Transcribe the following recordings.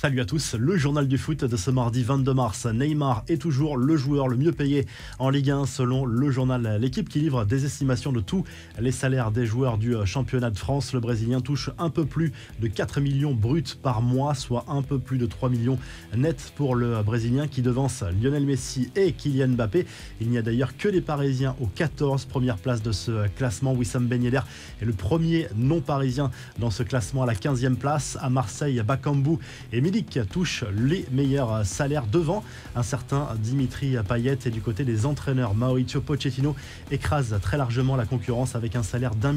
Salut à tous, le journal du foot de ce mardi 22 mars. Neymar est toujours le joueur le mieux payé en Ligue 1 selon le journal L'Équipe qui livre des estimations de tous les salaires des joueurs du championnat de France. Le Brésilien touche un peu plus de 4 millions bruts par mois, soit un peu plus de 3 millions nets pour le Brésilien qui devance Lionel Messi et Kylian Mbappé. Il n'y a d'ailleurs que les Parisiens aux 14 premières places de ce classement. Wissam Ben Yedder est le premier non-parisien dans ce classement à la 15e place. À Marseille, Bakambu et Milik touche les meilleurs salaires devant un certain Dimitri Payet, et du côté des entraîneurs, Mauricio Pochettino écrase très largement la concurrence avec un salaire d'1,1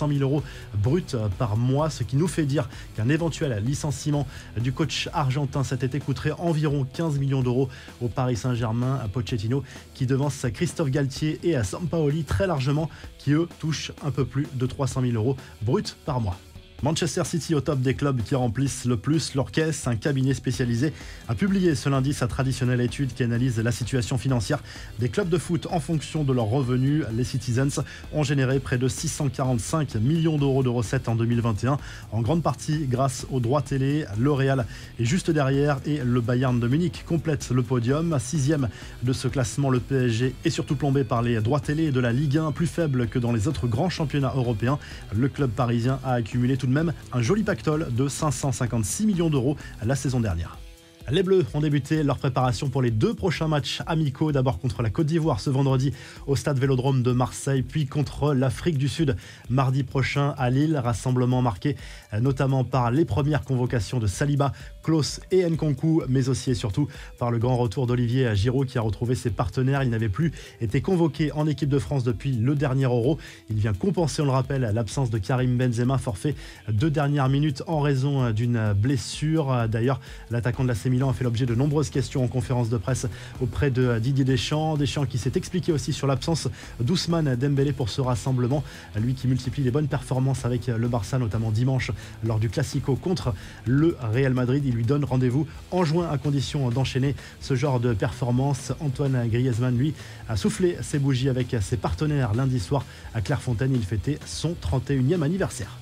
million brut par mois, ce qui nous fait dire qu'un éventuel licenciement du coach argentin cet été coûterait environ 15 millions d'euros au Paris Saint-Germain. À Pochettino qui devance Christophe Galtier et à Sampaoli très largement, qui eux touchent un peu plus de 300 000 euros bruts par mois. Manchester City au top des clubs qui remplissent le plus leur caisse. Un cabinet spécialisé a publié ce lundi sa traditionnelle étude qui analyse la situation financière des clubs de foot en fonction de leurs revenus. Les Citizens ont généré près de 645 millions d'euros de recettes en 2021, en grande partie grâce aux droits télé. Le Real est juste derrière et le Bayern de Munich complète le podium. 6e de ce classement, le PSG est surtout plombé par les droits télé de la Ligue 1, plus faible que dans les autres grands championnats européens. Le club parisien a accumulé tout de même un joli pactole de 556 millions d'euros la saison dernière. Les Bleus ont débuté leur préparation pour les 2 prochains matchs amicaux, d'abord contre la Côte d'Ivoire ce vendredi au stade Vélodrome de Marseille, puis contre l'Afrique du Sud mardi prochain à Lille. Rassemblement marqué notamment par les premières convocations de Saliba, Klose et Nkunku, mais aussi et surtout par le grand retour d'Olivier Giroud qui a retrouvé ses partenaires. Il n'avait plus été convoqué en équipe de France depuis le dernier Euro. Il vient compenser, on le rappelle, l'absence de Karim Benzema, forfait 2 dernières minutes en raison d'une blessure. D'ailleurs, l'attaquant de l'AC Milan a fait l'objet de nombreuses questions en conférence de presse auprès de Didier Deschamps. Deschamps qui s'est expliqué aussi sur l'absence d'Ousmane Dembélé pour ce rassemblement. Lui qui multiplie les bonnes performances avec le Barça, notamment dimanche lors du Classico contre le Real Madrid. Il lui donne rendez-vous en juin à condition d'enchaîner ce genre de performance. Antoine Griezmann, lui, a soufflé ses bougies avec ses partenaires lundi soir à Clairefontaine. Il fêtait son 31e anniversaire.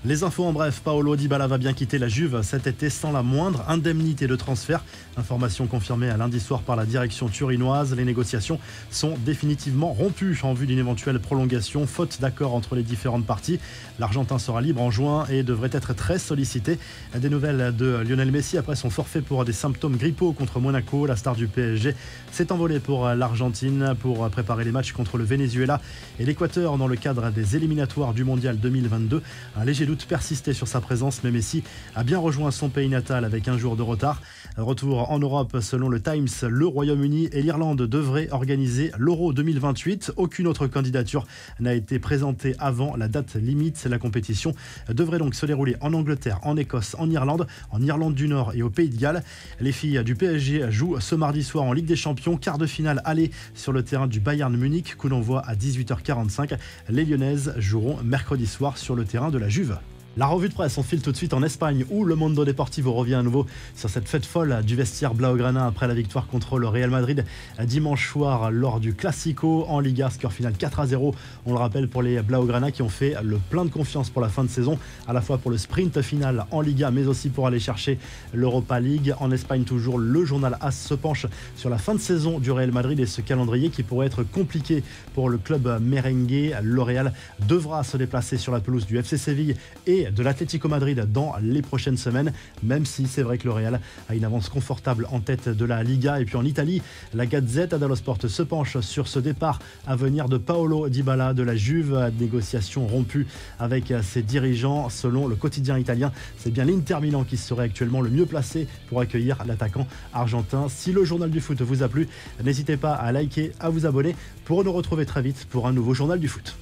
Les infos en bref, Paulo Dybala va bien quitter la Juve cet été sans la moindre indemnité de transfert. Information confirmée à lundi soir par la direction turinoise. Les négociations sont définitivement rompues en vue d'une éventuelle prolongation, faute d'accord entre les différentes parties. L'Argentin sera libre en juin et devrait être très sollicité. Des nouvelles de Lionel Messi après son forfait pour des symptômes grippaux contre Monaco. La star du PSG s'est envolée pour l'Argentine pour préparer les matchs contre le Venezuela et l'Équateur dans le cadre des éliminatoires du Mondial 2022. Un léger doute persistait sur sa présence, mais Messi a bien rejoint son pays natal avec un jour de retard. Retour en Europe, selon le Times, le Royaume-Uni et l'Irlande devraient organiser l'Euro 2028. Aucune autre candidature n'a été présentée avant la date limite. La compétition devrait donc se dérouler en Angleterre, en Écosse, en Irlande du Nord et au Pays de Galles. Les filles du PSG jouent ce mardi soir en Ligue des Champions, quart de finale aller sur le terrain du Bayern Munich, coup d'envoi à 18h45. Les Lyonnaises joueront mercredi soir sur le terrain de la Juve. La revue de presse, on file tout de suite en Espagne où le Mundo Deportivo revient à nouveau sur cette fête folle du vestiaire blaugrana après la victoire contre le Real Madrid dimanche soir lors du Classico en Liga, score final 4-0. On le rappelle pour les blaugrana qui ont fait le plein de confiance pour la fin de saison, à la fois pour le sprint final en Liga mais aussi pour aller chercher l'Europa League. En Espagne toujours, le journal AS se penche sur la fin de saison du Real Madrid et ce calendrier qui pourrait être compliqué pour le club merengue. Le Real devra se déplacer sur la pelouse du FC Séville et de l'Atlético Madrid dans les prochaines semaines, même si c'est vrai que le Real a une avance confortable en tête de la Liga. Et puis en Italie, la Gazzetta dello Sport se penche sur ce départ à venir de Paulo Dybala de la Juve, négociation rompue avec ses dirigeants. Selon le quotidien italien, c'est bien l'Inter Milan qui serait actuellement le mieux placé pour accueillir l'attaquant argentin. Si le journal du foot vous a plu, n'hésitez pas à liker, à vous abonner pour nous retrouver très vite pour un nouveau journal du foot.